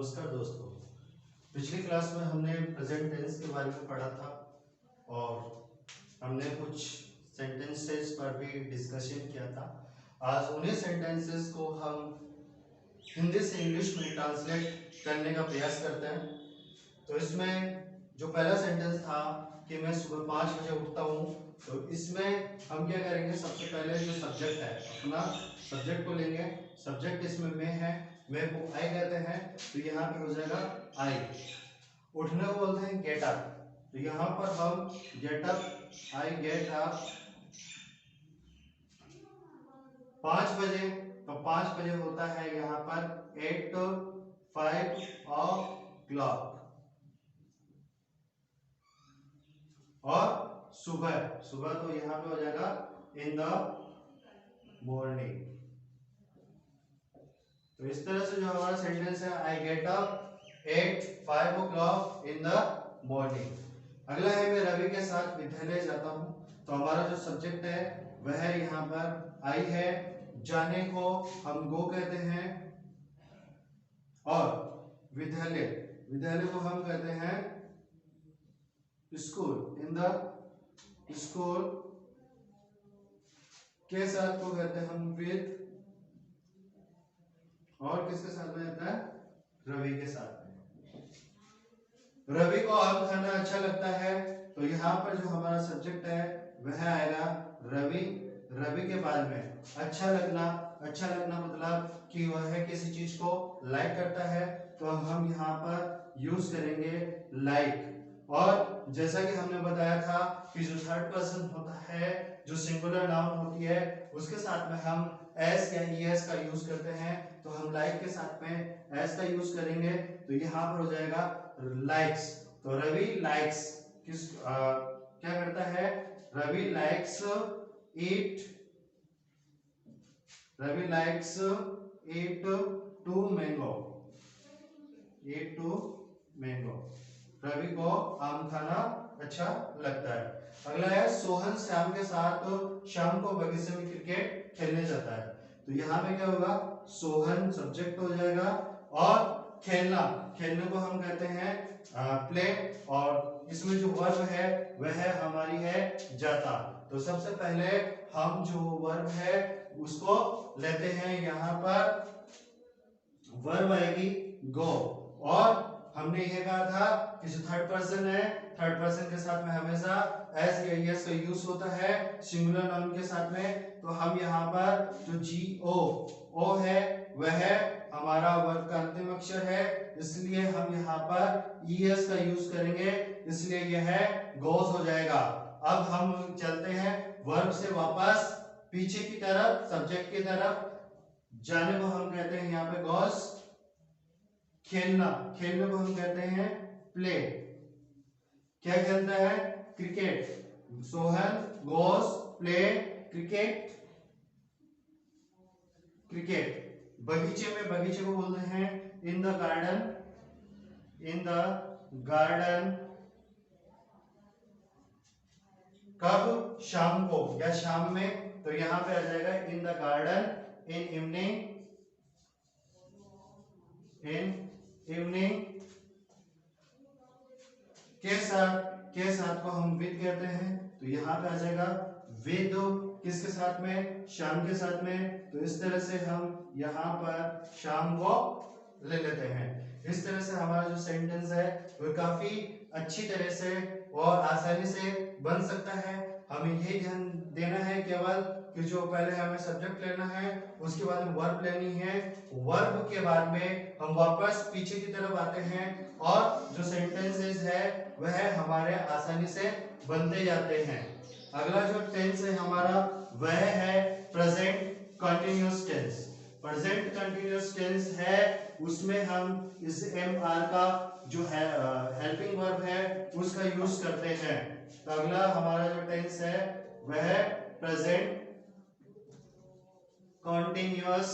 नमस्कार दोस्तों। पिछली क्लास में हमने प्रेजेंट टेंस के बारे में पढ़ा था और हमने कुछ सेंटेंसेस पर भी डिस्कशन किया था। आज उन्हीं सेंटेंसेस को हम हिंदी से इंग्लिश में ट्रांसलेट करने का प्रयास करते हैं। तो इसमें जो पहला सेंटेंस था कि मैं सुबह 5 बजे उठता हूँ, तो इसमें हम क्या करेंगे, सबसे पहले जो सब्जेक्ट है अपना सब्जेक्ट को लेंगे। सब्जेक्ट इसमें मैं है, मैं को आई कहते हैं, तो यहाँ पे हो जाएगा आई। उठने को बोलते हैं गेट अप, तो यहाँ पर हम get up, I get up 5 बजे, तो 5 बजे होता है यहाँ पर 8:05 और सुबह सुबह तो यहाँ पे हो जाएगा इन द मॉर्निंग। तो इस तरह से जो हमारा सेंटेंस है, I get up 8:05 in the morning. अगला है मैं रवि के साथ विद्यालय जाता हूँ, तो हमारा जो सब्जेक्ट है वह यहाँ पर आई है, जाने को हम गो कहते हैं और विद्यालय विद्यालय को हम कहते हैं स्कूल, इन द स्कूल के साथ को कहते हैं हम विद, और किसके साथ में रहता है, रवि के साथ में। रवि को आम खाना अच्छा लगता है, तो यहाँ पर जो हमारा सब्जेक्ट है वह आएगा रवि। रवि के बाद में अच्छा लगना मतलब कि वह किसी चीज को लाइक करता है, तो हम यहाँ पर यूज करेंगे लाइक। और जैसा कि हमने बताया था कि जो थर्ड पर्सन होता है, जो सिंगुलर नाउन होती है, उसके साथ में हम एस या ईएस का यूज करते हैं, तो हम लाइक के साथ में एस का यूज करेंगे, तो यहाँ पर हो जाएगा लाइक्स। तो रवि लाइक्स क्या करता है, Ravi likes eat, Ravi likes eat to mango, eat to mango. Ravi को आम खाना अच्छा लगता है। अगला है सोहन श्याम के साथ शाम को बगीचे में क्रिकेट खेलने जाता है, तो यहाँ पे क्या होगा, सोहन सब्जेक्ट हो जाएगा और खेलना, खेलने को हम कहते हैं प्ले, और इसमें जो वर्ब है वह हमारी है जाता। तो सबसे पहले हम जो वर्ब है उसको लेते हैं, यहाँ पर वर्ब आएगी गो, और हमने ये कहा था कि जो थर्ड पर्सन है, थर्ड पर्सन के साथ में हमेशा एस या एस का यूज होता है सिंगुलर नाउन के साथ में। तो हम यहाँ पर जो जी ओ है वह हमारा वर्ब का अंतिम अक्षर है, इसलिए हम यहाँ पर ईएस का यूज करेंगे, इसलिए यह गोज हो जाएगा। अब हम चलते हैं वर्ब से वापस पीछे की तरफ, सब्जेक्ट की तरफ। जाने को हम कहते हैं यहाँ पे गोज, खेलना, खेलने को हम कहते हैं प्ले। क्या खेलता है, cricket. Sohan goes play cricket, cricket. बगीचे में, बगीचे को बोलते हैं in the garden, in the garden. कब, शाम को या शाम में, तो यहां पे आ जाएगा in the garden in evening, in evening. के साथ को हम विद कहते हैं, तो यहाँ पे आ जाएगा विद, किसके साथ में, शाम के साथ में। तो इस तरह से हम यहाँ पर शाम को ले लेते हैं। इस तरह से हमारा जो सेंटेंस है वो काफी अच्छी तरह से और आसानी से बन सकता है। हमें ये ध्यान देना है केवल कि जो पहले हमें सब्जेक्ट लेना है, उसके बाद में वर्ब लेनी है, वर्ब के बाद में हम वापस पीछे की तरफ आते हैं और जो सेंटेंसेस है वह हमारे आसानी से बनते जाते हैं। अगला जो टेंस है हमारा वह है present continuous tense. Present continuous tense है, उसमें हम इस एम आर का जो है हेल्पिंग वर्ब है उसका यूज करते हैं। तो अगला हमारा जो टेंस है वह प्रेजेंट कंटिन्यूअस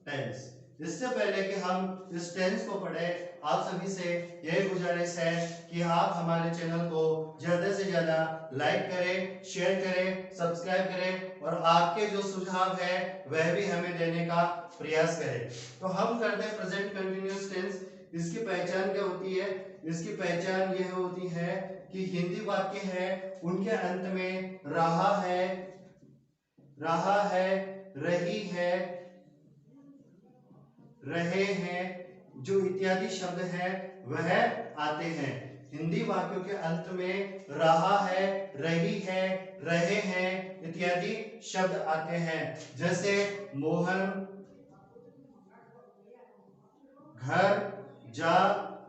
टेंस। इससे पहले कि हम इस टेंस को पढ़े, आप सभी से यही गुजारिश है कि आप हमारे चैनल को ज्यादा से ज्यादा लाइक करें, शेयर करें, सब्सक्राइब करें और आपके जो सुझाव है वह भी हमें देने का प्रयास करें। तो हम करते हैं प्रेजेंट कंटिन्यूअस टेंस। इसकी पहचान क्या होती है? इसकी पहचान यह होती है कि हिंदी वाक्य है उनके अंत में रहा है, रही है, रहे हैं, जो इत्यादि शब्द है वह आते हैं। हिंदी वाक्यों के अंत में रहा है, रही है, रहे हैं इत्यादि शब्द आते हैं। जैसे मोहन घर जा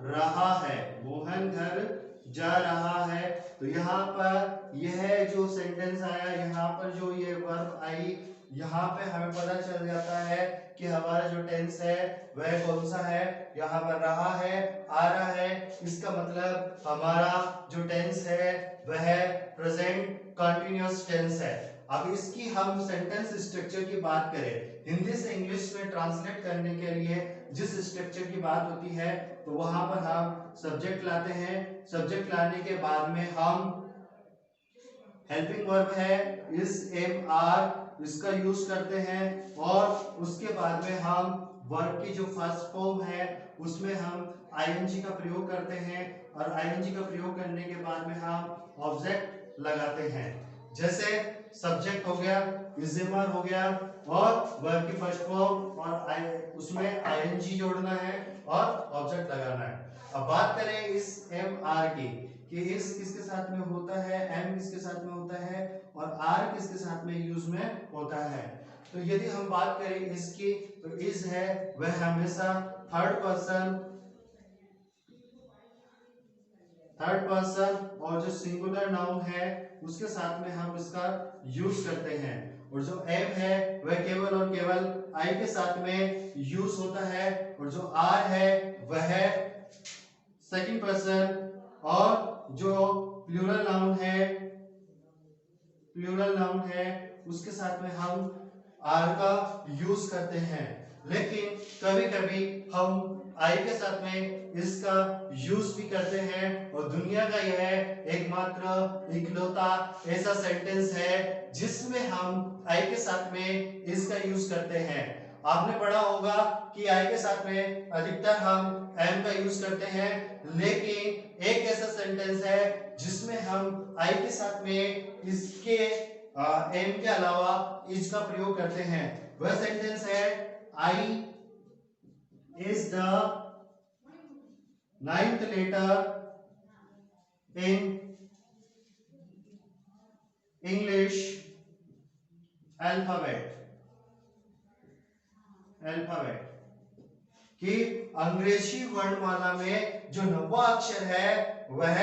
रहा है, मोहन घर जा रहा है। तो यहाँ पर यह जो सेंटेंस आया, यहाँ पर जो ये वर्ब आई, यहाँ पे हमें पता चल जाता है कि हमारा जो टेंस है वह कौन सा है। यहाँ पर रहा है, आ रहा है, इसका मतलब हमारा जो टेंस है वह प्रेजेंट कंटिन्यूअस टेंस है। अब इसकी हम सेंटेंस स्ट्रक्चर की बात करें, हिंदी से इंग्लिश में ट्रांसलेट करने के लिए जिस स्ट्रक्चर की बात होती है, तो वहां पर हम सब्जेक्ट लाते हैं। सब्जेक्ट लाने के बाद में हम हेल्पिंग वर्ब है इस, एम, आर, इसका यूज करते हैं और उसके बाद में हम वर्ब की जो फर्स्ट फॉर्म है उसमें हम आईएनजी का प्रयोग करते हैं और आईएनजी का प्रयोग करने के बाद में हम ऑब्जेक्ट लगाते हैं। जैसे सब्जेक्ट हो गया, इज़ेमर हो गया और वर्ब की फर्स्ट फॉर्म और उसमें आईएनजी जोड़ना है और ऑब्जेक्ट लगाना है। अब बात करें इस एम आर की कि इस किसके साथ में होता है, एम किसके साथ में होता है और आर किसके साथ में यूज में होता है। तो यदि हम बात करें इसकी, तो इज है वह हमेशा थर्ड पर्सन और जो सिंगुलर नाउन है उसके साथ में हम इसका यूज करते हैं। और जो एम है वह केवल और केवल आई के साथ में यूज होता है और जो आर है वह सेकंड पर्सन और जो प्लूरल नाउन है उसके साथ में हम आर का यूज करते हैं। लेकिन कभी कभी हम आई के साथ में इसका यूज भी करते हैं और दुनिया का यह एकमात्र इकलौता ऐसा सेंटेंस है जिसमें हम आई के साथ में इसका यूज करते हैं। आपने पढ़ा होगा कि आई के साथ में अधिकतर हम एम का यूज करते हैं, लेकिन एक ऐसा सेंटेंस है जिसमें हम आई के साथ में इसके एम के अलावा इज का प्रयोग करते हैं। वह सेंटेंस है I is the 9th letter in English alphabet कि अंग्रेजी वर्णमाला में जो 9वां अक्षर है वह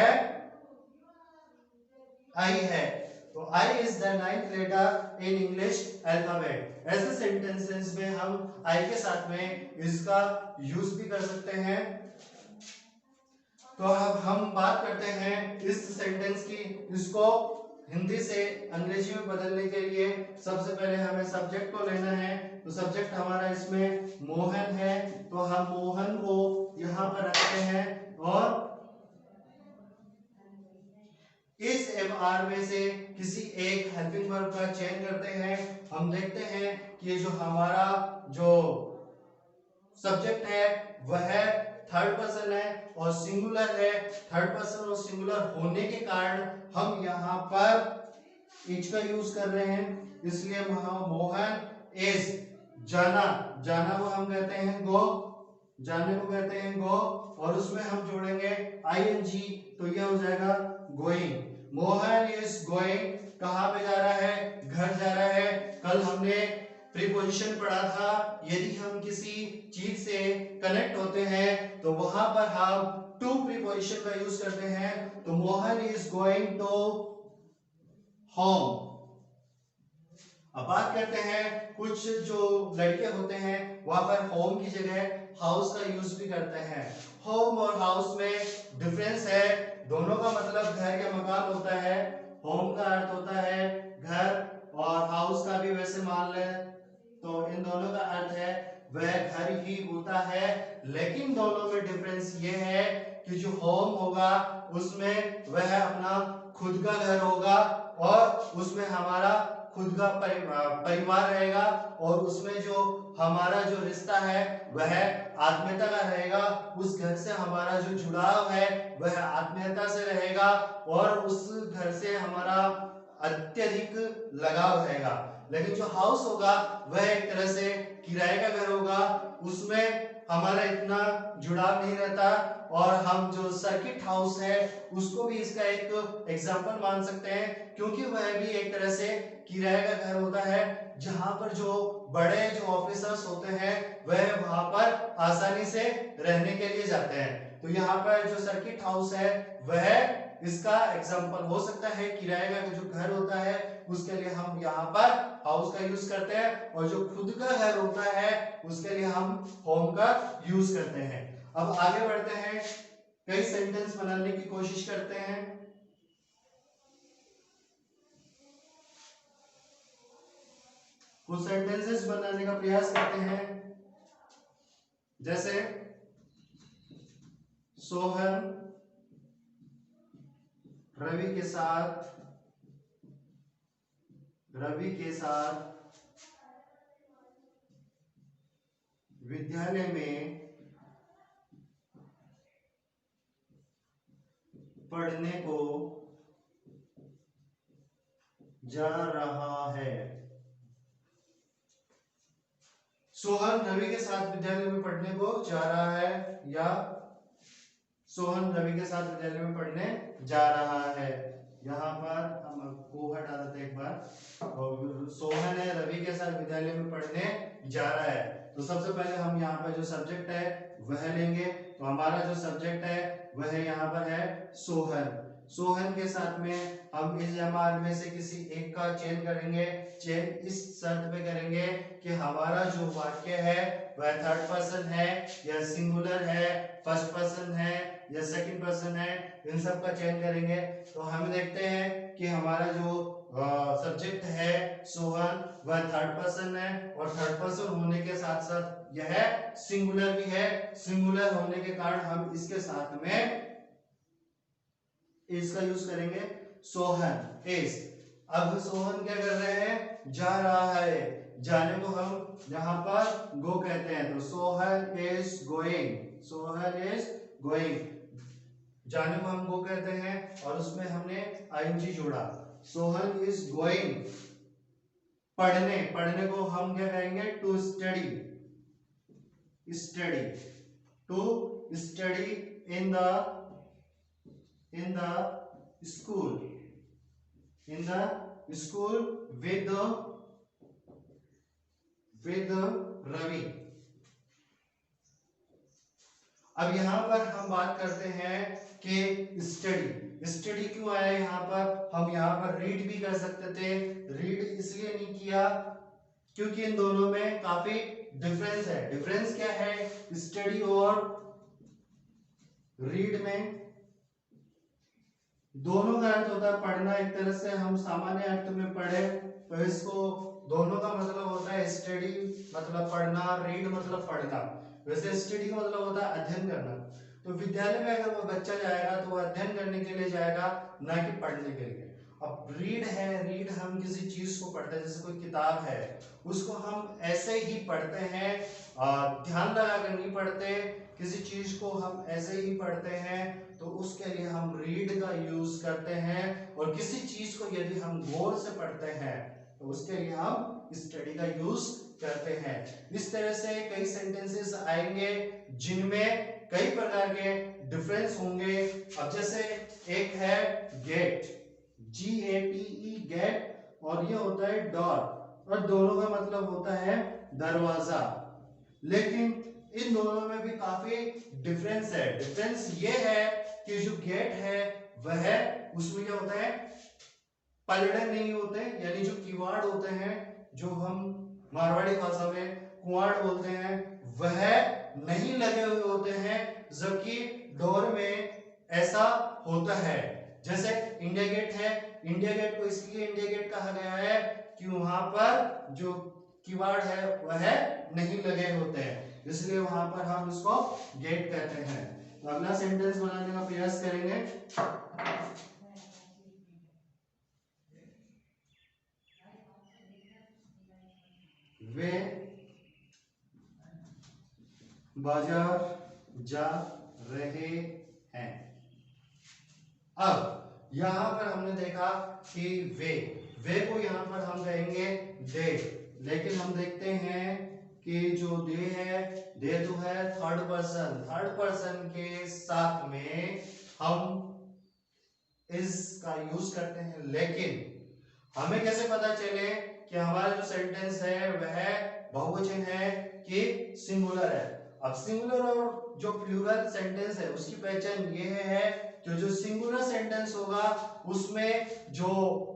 आई है। तो I is the 9th letter in English alphabet। ऐसे सेंटेंसेस में हम आई के साथ में इसका यूज भी कर सकते हैं। तो अब हम बात करते हैं इस सेंटेंस की, इसको हिंदी से अंग्रेजी में बदलने के लिए सबसे पहले हमें सब्जेक्ट को लेना है। तो सब्जेक्ट हमारा इसमें मोहन है, तो हम मोहन को यहाँ पर रखते हैं और इस एमआर में से किसी एक हेल्पिंग वर्ब का चयन करते हैं। हम देखते हैं कि ये जो हमारा जो सब्जेक्ट है वह थर्ड पर्सन है और सिंगुलर है। थर्ड पर्सन और सिंगुलर होने के कारण हम यहाँ पर इज का यूज कर रहे हैं, इसलिए मोहन इज जाना, जाना को हम कहते हैं गो, जाने को कहते हैं गो और उसमें हम जोड़ेंगे आईएनजी, तो यह हो जाएगा गोइंग। मोहन इज गोइंग, कहाँ पे जा रहा है? घर जा रहा है। कल हमने प्रीपोजिशन पढ़ा था, यदि हम किसी चीज से कनेक्ट होते हैं तो वहां पर हम टू प्रीपोजिशन का यूज करते हैं। तो Mohan is going to home. अब बात करते हैं कुछ जो लड़के होते हैं वहां पर होम की जगह हाउस का यूज भी करते हैं। होम और हाउस में डिफरेंस है, दोनों का मतलब घर या मकान होता है। होम का अर्थ होता है घर और हाउस का भी वैसे मान ले तो इन दोनों का अर्थ है वह घर ही होता है। लेकिन दोनों में डिफरेंस ये है कि जो होम होगा उसमें वह अपना खुद का घर होगा और उसमें हमारा खुद का परिवार रहेगा और उसमें जो हमारा जो रिश्ता है वह आत्मीयता का रहेगा। उस घर से हमारा जो जुड़ाव है वह आत्मीयता से रहेगा और उस घर से हमारा अत्यधिक लगाव रहेगा। लेकिन जो हाउस होगा वह एक तरह से किराए का घर होगा, उसमें हमारा इतना जुड़ाव नहीं रहता और हम जो सर्किट हाउस है उसको भी इसका एक एग्जाम्पल मान सकते हैं, क्योंकि वह भी एक तरह से किराए का घर होता है जहां पर जो बड़े जो ऑफिसर्स होते हैं वह वहां पर आसानी से रहने के लिए जाते हैं। तो यहाँ पर जो सर्किट हाउस है वह इसका एग्जाम्पल हो सकता है। किराए का जो घर होता है उसके लिए हम यहाँ पर हाउस का यूज करते हैं और जो खुद का घर होता है उसके लिए हम होम का यूज करते हैं। अब आगे बढ़ते हैं, कई सेंटेंस बनाने की कोशिश करते हैं। कुछ सेंटेंसेस बनाने का प्रयास करते हैं, जैसे सोहन रवि के साथ विद्यालय में पढ़ने को जा रहा है। सोहन रवि के साथ विद्यालय में पढ़ने को जा रहा है या सोहन रवि के साथ विद्यालय में पढ़ने जा रहा है। यहाँ पर हम को हटा देते हैं एक बार, और सोहन है रवि के साथ विद्यालय में पढ़ने जा रहा है। तो सबसे पहले हम यहाँ पर जो सब्जेक्ट है वह लेंगे। तो हमारा जो सब्जेक्ट है वह यहाँ पर है सोहन। सोहन के साथ में हम इस जमात में से किसी एक का चयन करेंगे। चयन इस शर्त पे करेंगे कि हमारा जो वाक्य है वह थर्ड पर्सन है या सिंगुलर है, फर्स्ट पर्सन है या सेकंड पर्सन है, इन सब का चयन करेंगे। तो हम देखते हैं कि हमारा जो सब्जेक्ट है सोहन वह थर्ड पर्सन है और थर्ड पर्सन होने के साथ साथ यह सिंगुलर भी है। सिंगुलर होने के कारण हम इसके साथ में इज का यूज करेंगे, सोहन इज। अब सोहन क्या कर रहे हैं, जा रहा है। जाने को हम यहाँ पर गो कहते हैं, तो Sohan is going, Sohan is going. जाने को हम गो कहते हैं और उसमें हमने आईएनजी जोड़ा। सोहन इज गोइंग पढ़ने, पढ़ने को हम क्या कहेंगे, to study, study, to study in the school, in the school with Ravi. अब यहाँ पर हम बात करते हैं कि स्टडी, स्टडी क्यों आया यहाँ पर। हम यहाँ पर रीड भी कर सकते थे, रीड इसलिए नहीं किया क्योंकि इन दोनों में काफी डिफरेंस है। डिफरेंस क्या है स्टडी और रीड में? दोनों का अर्थ होता है पढ़ना। एक तरह से हम सामान्य अर्थ में पढ़े तो इसको दोनों का मतलब होता है स्टडी मतलब पढ़ना, रीड मतलब पढ़ना। वैसे स्टडी का मतलब होता है अध्ययन करना। तो विद्यालय में अगर वो बच्चा जाएगा तो वो अध्ययन करने के लिए जाएगा, ना कि पढ़ने के लिए। अब रीड है, रीड हम किसी चीज को पढ़ते हैं, जैसे कोई किताब है उसको हम ऐसे ही पढ़ते हैं, ध्यान लगा कर नहीं पढ़ते। किसी चीज को हम ऐसे ही पढ़ते हैं तो उसके लिए हम रीड का यूज करते हैं। और किसी चीज को यदि हम गौर से पढ़ते हैं तो उसके लिए हम स्टडी का यूज करते हैं। इस तरह से कई सेंटेंसेस आएंगे जिनमें कई प्रकार के डिफरेंस होंगे। अब जैसे एक है गेट, GATE गेट, और ये होता है डोर, और दोनों का मतलब होता है दरवाजा। लेकिन इन दोनों में भी काफी डिफरेंस है। डिफरेंस ये है कि जो गेट है वह उसमें क्या होता है, पलड़े नहीं होते, यानी जो किवाड़ होते हैं, जो हम मारवाड़ी भाषा में कुआड़ बोलते हैं, वह नहीं लगे हुए होते हैं, जबकि डोर में ऐसा होता है। जैसे इंडिया गेट है, इंडिया गेट को इसलिए इंडिया गेट कहा गया है कि वहां पर जो किवाड़ है वह नहीं लगे होते हैं, इसलिए वहां पर हम इसको गेट कहते हैं। तो अगला सेंटेंस बनाने का प्रयास करेंगे। वे बाजार जा रहे हैं। अब यहां पर हमने देखा कि वे को यहां पर हम कहेंगे दे, लेकिन हम देखते हैं कि जो दे तो है थर्ड पर्सन के साथ में हम इसका यूज करते हैं, लेकिन हमें कैसे पता चले कि हमारा जो सेंटेंस है वह बहुवचन है कि सिंगुलर है। अब सिंगुलर और जो प्लूरल सेंटेंस है उसकी पहचान ये है कि जो सिंगुलर सेंटेंस होगा उसमें जो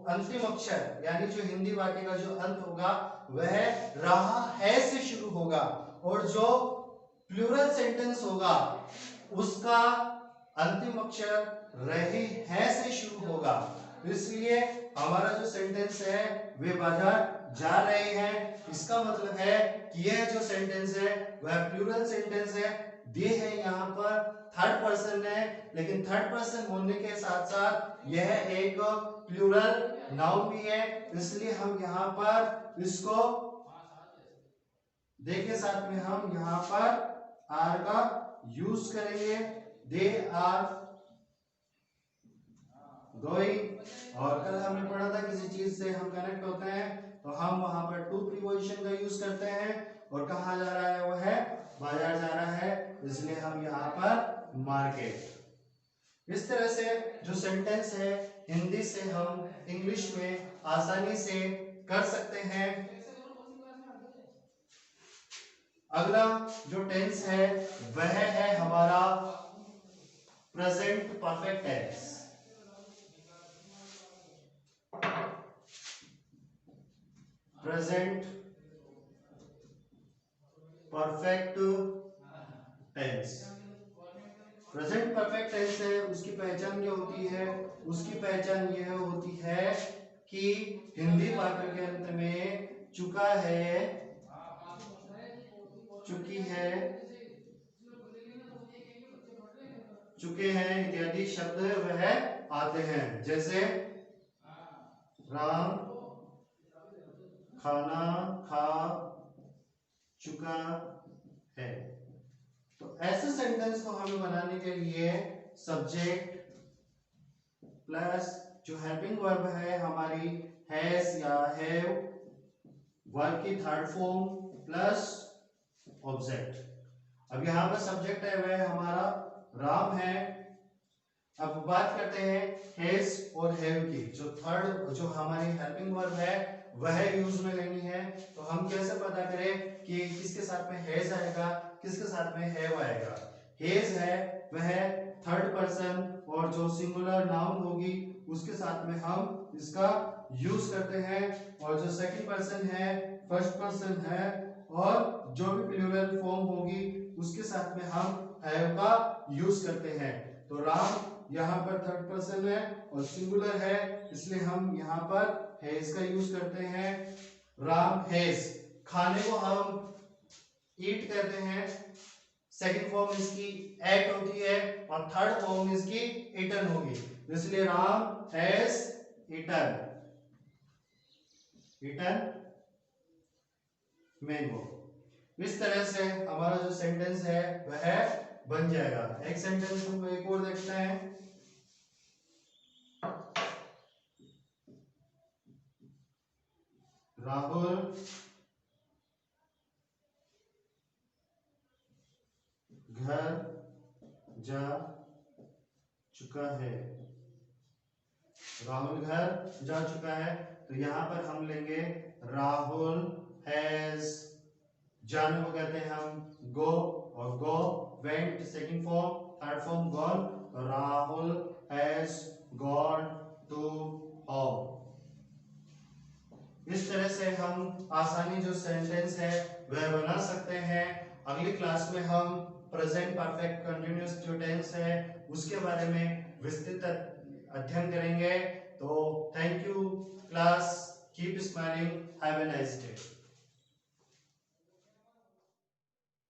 अंतिम अक्षर यानी जो हिंदी वाक्य का जो अंत होगा वह रहा है से शुरू होगा, और जो प्लूरल सेंटेंस होगा उसका अंतिम अक्षर रहे हैं से शुरू होगा। इसलिए हमारा जो सेंटेंस है वे बाजार जा रहे हैं, इसका मतलब है कि यह जो सेंटेंस है वह प्लूरल सेंटेंस है। दे है यहाँ पर थर्ड पर्सन है, लेकिन थर्ड पर्सन होने के साथ साथ यह एक प्लूरल नाउन भी है, इसलिए हम यहाँ पर इसको दे के साथ में हम यहाँ पर आर का यूज करेंगे। दे आर गोइंग, और कल हमने पढ़ा था किसी चीज से हम कनेक्ट होते हैं तो हम वहां पर टू प्रीपोजिशन का यूज करते हैं, और कहाँ जा रहा है वो है बाजार जा रहा है, इसलिए हम यहाँ पर मार्केट। इस तरह से जो सेंटेंस है हिंदी से हम इंग्लिश में आसानी से कर सकते हैं। अगला जो टेंस है वह है हमारा present perfect tense. Present perfect tense. Present perfect tense है उसकी पहचान क्या होती है? उसकी पहचान यह होती है कि हिंदी वाक्य के अंत में चुका है, चुकी है, चुके हैं इत्यादि शब्द वह आते हैं, जैसे राम खाना खा चुका है। तो ऐसे सेंटेंस को हमें बनाने के लिए सब्जेक्ट प्लस जो हेल्पिंग वर्ब है हमारी हैज या हैव, वर्ब की थर्ड फॉर्म प्लस ऑब्जेक्ट। अब यहाँ पर सब्जेक्ट है वह हमारा राम है। अब बात करते हैं हैज और हैव की। जो थर्ड जो हमारी हेल्पिंग वर्ब है वह यूज में लेनी है, तो हम कैसे पता करें कि किसके साथ में हैज आएगा किसके साथ में हैव आएगा? हैज है वह थर्ड पर्सन, और जो सिंगुलर नाउन होगी उसके साथ में हम इसका यूज करते हैं, और जो सेकंड पर्सन है फर्स्ट पर्सन है, और जो भी प्लूरल फॉर्म होगी उसके साथ में हम हैव का यूज करते हैं। तो राम यहाँ पर थर्ड पर्सन है और सिंगुलर है, इसलिए हम यहाँ पर हैज का यूज करते हैं। राम हैज, खाने को हम ईट कहते हैं, सेकंड फॉर्म इसकी एट होती है और थर्ड फॉर्म इसकी ईटन होगी, इसलिए राम हैज ईटन मैंगो। इस तरह से हमारा जो सेंटेंस है वह बन जाएगा। एक सेंटेंस हम एक और देखते हैं। राहुल घर जा चुका है। राहुल घर जा चुका है, तो यहां पर हम लेंगे राहुल हैज, जाने को कहते हैं हम गो, और go went second form, third form gone, तो Rahul has gone to home. इस तरह से हम आसानी जो सेंटेंस है वह बना सकते हैं। अगली क्लास में हम प्रेजेंट परफेक्ट कंटिन्यूअस जो टेंस है उसके बारे में विस्तृत अध्ययन करेंगे। तो thank you class, keep smiling, have a nice day.